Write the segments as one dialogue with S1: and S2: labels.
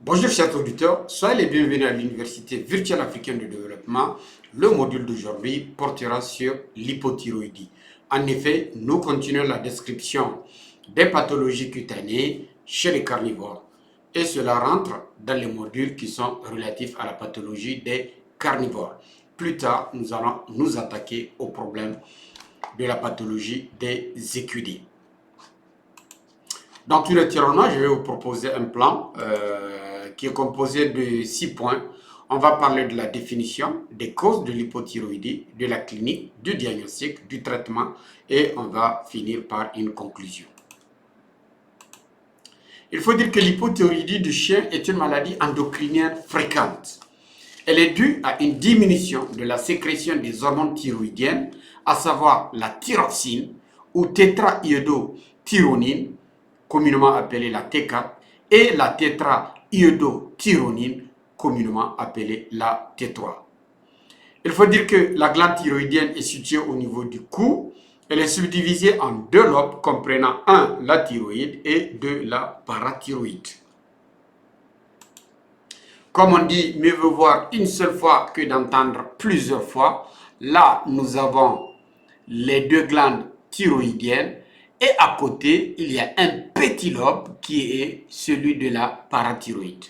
S1: Bonjour chers auditeurs, soyez les bienvenus à l'Université virtuelle africaine de développement. Le module d'aujourd'hui portera sur l'hypothyroïdie. En effet, nous continuons la description des pathologies cutanées chez les carnivores. Et cela rentre dans les modules qui sont relatifs à la pathologie des carnivores. Plus tard, nous allons nous attaquer au problème de la pathologie des équidés. Dans tout le tirage, je vais vous proposer un plan qui est composé de 6 points. On va parler de la définition, des causes de l'hypothyroïdie, de la clinique, du diagnostic, du traitement et on va finir par une conclusion. Il faut dire que l'hypothyroïdie du chien est une maladie endocrinienne fréquente. Elle est due à une diminution de la sécrétion des hormones thyroïdiennes, à savoir la thyroxine ou tétraiodothyronine, communément appelée la T4, et la tétraiodothyronine, communément appelée la T3. Il faut dire que la glande thyroïdienne est située au niveau du cou. Elle est subdivisée en deux lobes comprenant 1, la thyroïde et 2, la parathyroïde. Comme on dit, mieux vaut voir une seule fois que d'entendre plusieurs fois. Là, nous avons les deux glandes thyroïdiennes et à côté, il y a un petit lobe qui est celui de la parathyroïde.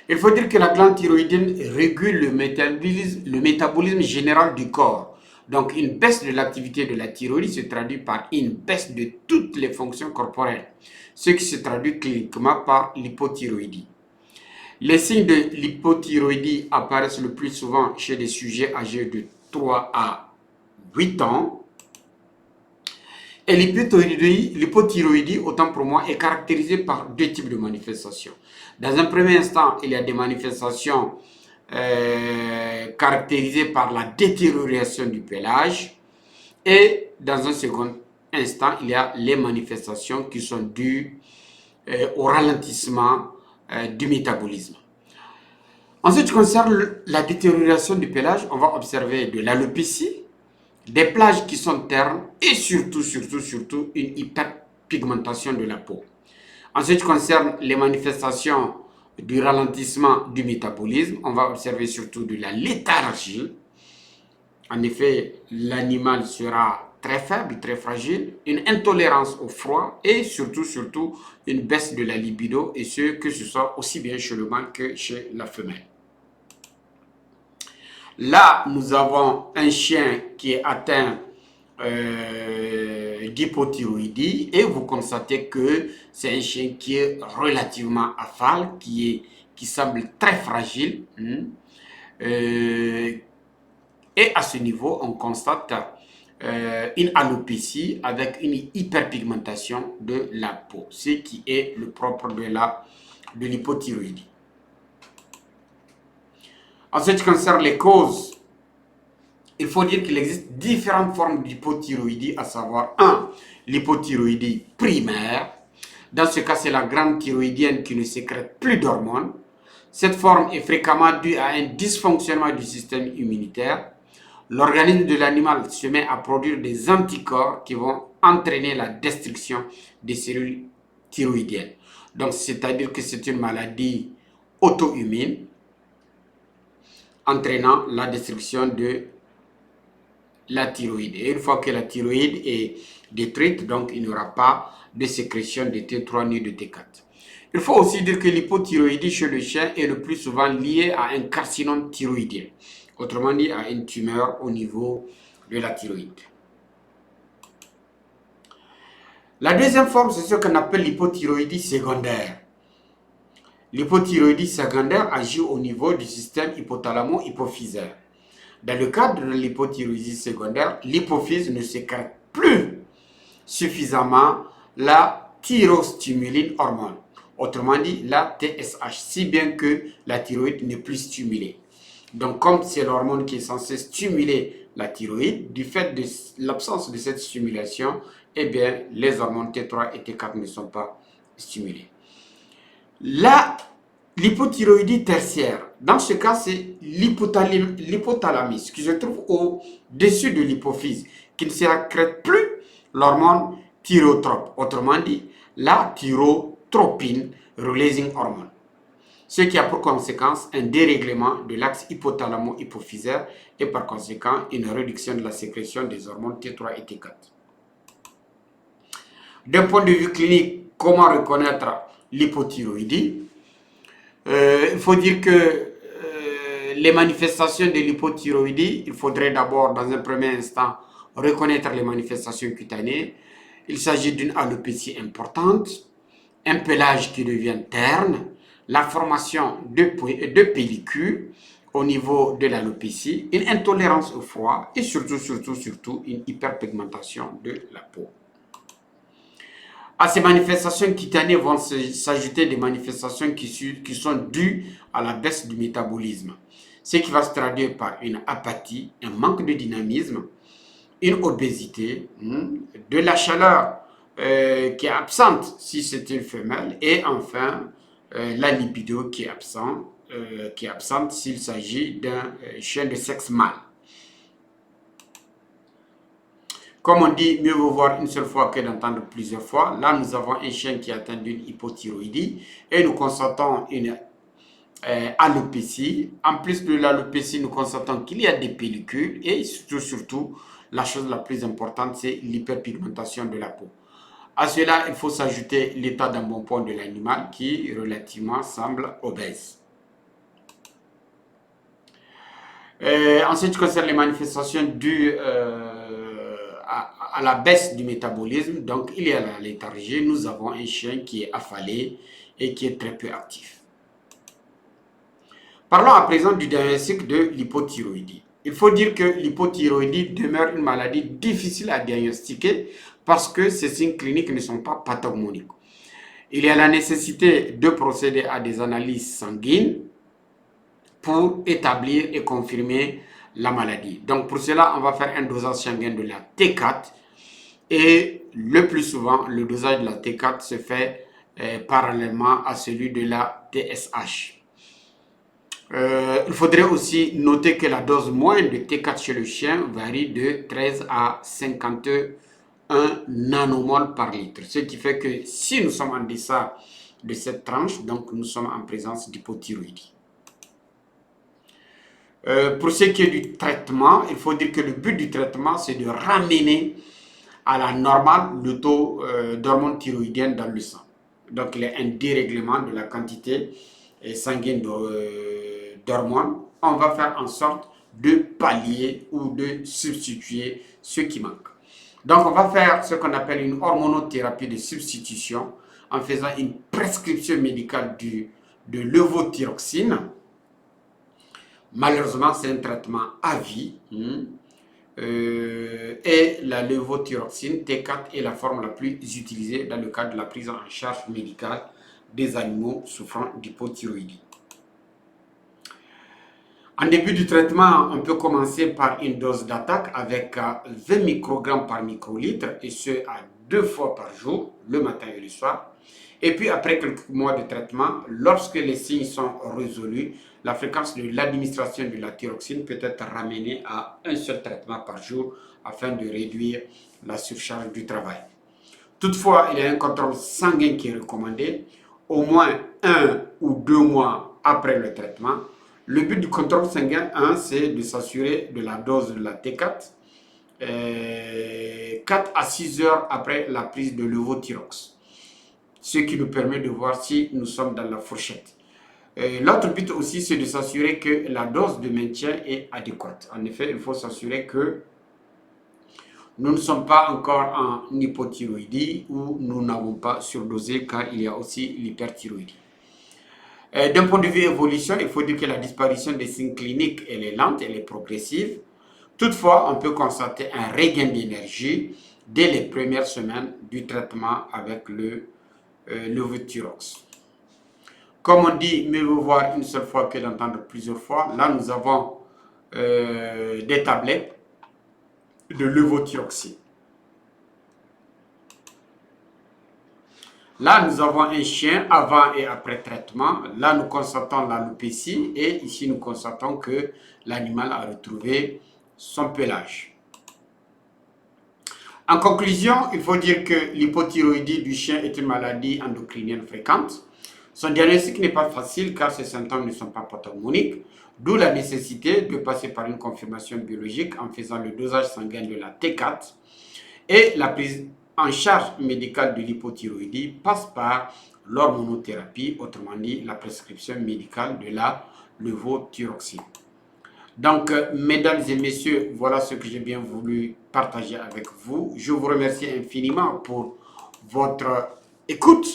S1: Il faut dire que la glande thyroïdienne régule le métabolisme général du corps. Donc, une baisse de l'activité de la thyroïde se traduit par une baisse de toutes les fonctions corporelles, ce qui se traduit cliniquement par l'hypothyroïdie. Les signes de l'hypothyroïdie apparaissent le plus souvent chez des sujets âgés de 3 à 8 ans. Et l'hypothyroïdie, autant pour moi, est caractérisée par deux types de manifestations. Dans un premier instant, il y a des manifestations caractérisées par la détérioration du pelage. Et dans un second instant, il y a les manifestations qui sont dues au ralentissement du métabolisme. En ce qui concerne la détérioration du pelage, on va observer de l'alopécie, des plages qui sont ternes et surtout une hyperpigmentation de la peau. En ce qui concerne les manifestations du ralentissement du métabolisme, on va observer surtout de la léthargie. En effet, l'animal sera très faible, très fragile, une intolérance au froid et surtout une baisse de la libido, et ce que ce soit aussi bien chez le mâle que chez la femelle. Là, nous avons un chien qui est atteint d'hypothyroïdie et vous constatez que c'est un chien qui est relativement affale, qui semble très fragile. Et à ce niveau, on constate une alopécie avec une hyperpigmentation de la peau, ce qui est le propre de l'hypothyroïdie. En ce qui concerne les causes, il faut dire qu'il existe différentes formes d'hypothyroïdie, à savoir 1. L'hypothyroïdie primaire. Dans ce cas, c'est la glande thyroïdienne qui ne sécrète plus d'hormones. Cette forme est fréquemment due à un dysfonctionnement du système immunitaire. L'organisme de l'animal se met à produire des anticorps qui vont entraîner la destruction des cellules thyroïdiennes. Donc, c'est-à-dire que c'est une maladie auto-immune entraînant la destruction de la thyroïde. Et une fois que la thyroïde est détruite, donc il n'y aura pas de sécrétion de T3 ni de T4. Il faut aussi dire que l'hypothyroïdie chez le chien est le plus souvent liée à un carcinome thyroïdien, autrement dit à une tumeur au niveau de la thyroïde. La deuxième forme, c'est ce qu'on appelle l'hypothyroïdie secondaire. L'hypothyroïdie secondaire agit au niveau du système hypothalamo-hypophysaire. Dans le cadre de l'hypothyroïdie secondaire, l'hypophyse ne sécrète plus suffisamment la thyrostimuline hormone, autrement dit la TSH, si bien que la thyroïde n'est plus stimulée. Donc comme c'est l'hormone qui est censée stimuler la thyroïde, du fait de l'absence de cette stimulation, eh bien les hormones T3 et T4 ne sont pas stimulées. L'hypothyroïdie tertiaire, dans ce cas, c'est l'hypothalamus qui se trouve au-dessus de l'hypophyse, qui ne sécrète plus l'hormone thyrotrope, autrement dit, la thyrotropine releasing hormone, ce qui a pour conséquence un dérèglement de l'axe hypothalamo-hypophysaire et par conséquent une réduction de la sécrétion des hormones T3 et T4. D'un point de vue clinique, comment reconnaître l'hypothyroïdie? Il faut dire que les manifestations de l'hypothyroïdie, il faudrait d'abord, dans un premier instant, reconnaître les manifestations cutanées. Il s'agit d'une alopécie importante, un pelage qui devient terne, la formation de pellicules au niveau de l'alopécie, une intolérance au froid et surtout une hyperpigmentation de la peau. À ces manifestations cutanées vont s'ajouter des manifestations qui sont dues à la baisse du métabolisme, ce qui va se traduire par une apathie, un manque de dynamisme, une obésité, de la chaleur qui est absente si c'est une femelle, et enfin la libido qui est absente s'il s'agit d'un chien de sexe mâle. Comme on dit, mieux vaut voir une seule fois que d'entendre plusieurs fois. Là, nous avons un chien qui est atteint d'une hypothyroïdie et nous constatons une alopécie. En plus de l'alopécie, nous constatons qu'il y a des pellicules et surtout, la chose la plus importante, c'est l'hyperpigmentation de la peau. À cela, il faut s'ajouter l'état d'embonpoint de l'animal qui, relativement, semble obèse. En ce qui concerne les manifestations dues à la baisse du métabolisme, donc il y a la léthargie, nous avons un chien qui est affalé et qui est très peu actif. Parlons à présent du diagnostic de l'hypothyroïdie. Il faut dire que l'hypothyroïdie demeure une maladie difficile à diagnostiquer parce que ces signes cliniques ne sont pas pathognomoniques. Il y a la nécessité de procéder à des analyses sanguines pour établir et confirmer la maladie. Donc pour cela, on va faire un dosage sanguin de la T4 et le plus souvent, le dosage de la T4 se fait parallèlement à celui de la TSH. Il faudrait aussi noter que la dose moyenne de T4 chez le chien varie de 13 à 51 nanomoles par litre. Ce qui fait que si nous sommes en deçà de cette tranche, donc nous sommes en présence d'hypothyroïdie. Pour ce qui est du traitement, il faut dire que le but du traitement, c'est de ramener à la normale le taux d'hormones thyroïdiennes dans le sang. Donc, il y a un dérèglement de la quantité sanguine d'hormones. On va faire en sorte de pallier ou de substituer ce qui manque. Donc, on va faire ce qu'on appelle une hormonothérapie de substitution en faisant une prescription médicale de levothyroxine. Malheureusement, c'est un traitement à vie. Et la levothyroxine T4 est la forme la plus utilisée dans le cadre de la prise en charge médicale des animaux souffrant d'hypothyroïdie. En début du traitement, on peut commencer par une dose d'attaque avec 20 microgrammes par microlitre, et ce à 2 fois par jour, le matin et le soir. Et puis après quelques mois de traitement, lorsque les signes sont résolus, la fréquence de l'administration de la thyroxine peut être ramenée à un seul traitement par jour afin de réduire la surcharge du travail. Toutefois, il y a un contrôle sanguin qui est recommandé au moins 1 ou 2 mois après le traitement. Le but du contrôle sanguin, c'est de s'assurer de la dose de la T4 4 à 6 heures après la prise de levothyrox, ce qui nous permet de voir si nous sommes dans la fourchette. L'autre but aussi, c'est de s'assurer que la dose de maintien est adéquate. En effet, il faut s'assurer que nous ne sommes pas encore en hypothyroïdie ou nous n'avons pas surdosé, car il y a aussi l'hyperthyroïdie. D'un point de vue évolution, il faut dire que la disparition des signes cliniques, elle est lente, elle est progressive. Toutefois, on peut constater un regain d'énergie dès les premières semaines du traitement avec le levothyrox. Comme on dit, mieux vaut voir une seule fois que d'entendre plusieurs fois. Là, nous avons des tablettes de levothyroxine. Là, nous avons un chien avant et après traitement. Là, nous constatons l'alopécie et ici, nous constatons que l'animal a retrouvé son pelage. En conclusion, il faut dire que l'hypothyroïdie du chien est une maladie endocrinienne fréquente. Son diagnostic n'est pas facile car ses symptômes ne sont pas pathognomoniques, d'où la nécessité de passer par une confirmation biologique en faisant le dosage sanguin de la T4 et la prise en charge médicale de l'hypothyroïdie passe par l'hormonothérapie, autrement dit la prescription médicale de la levothyroxine. Donc, mesdames et messieurs, voilà ce que j'ai bien voulu partager avec vous. Je vous remercie infiniment pour votre écoute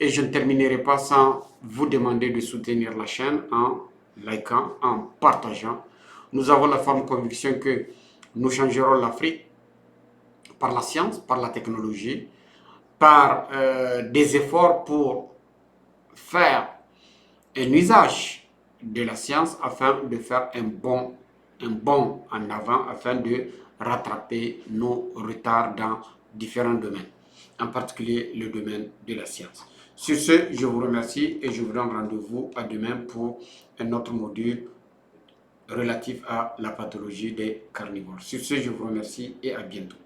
S1: et je ne terminerai pas sans vous demander de soutenir la chaîne en likant, en partageant. Nous avons la ferme conviction que nous changerons l'Afrique par la science, par la technologie, par des efforts pour faire un usage de la science afin de faire un bond en avant, afin de rattraper nos retards dans différents domaines, en particulier le domaine de la science. Sur ce, je vous remercie et je vous donne rendez-vous à demain pour un autre module relatif à la pathologie des carnivores. Sur ce, je vous remercie et à bientôt.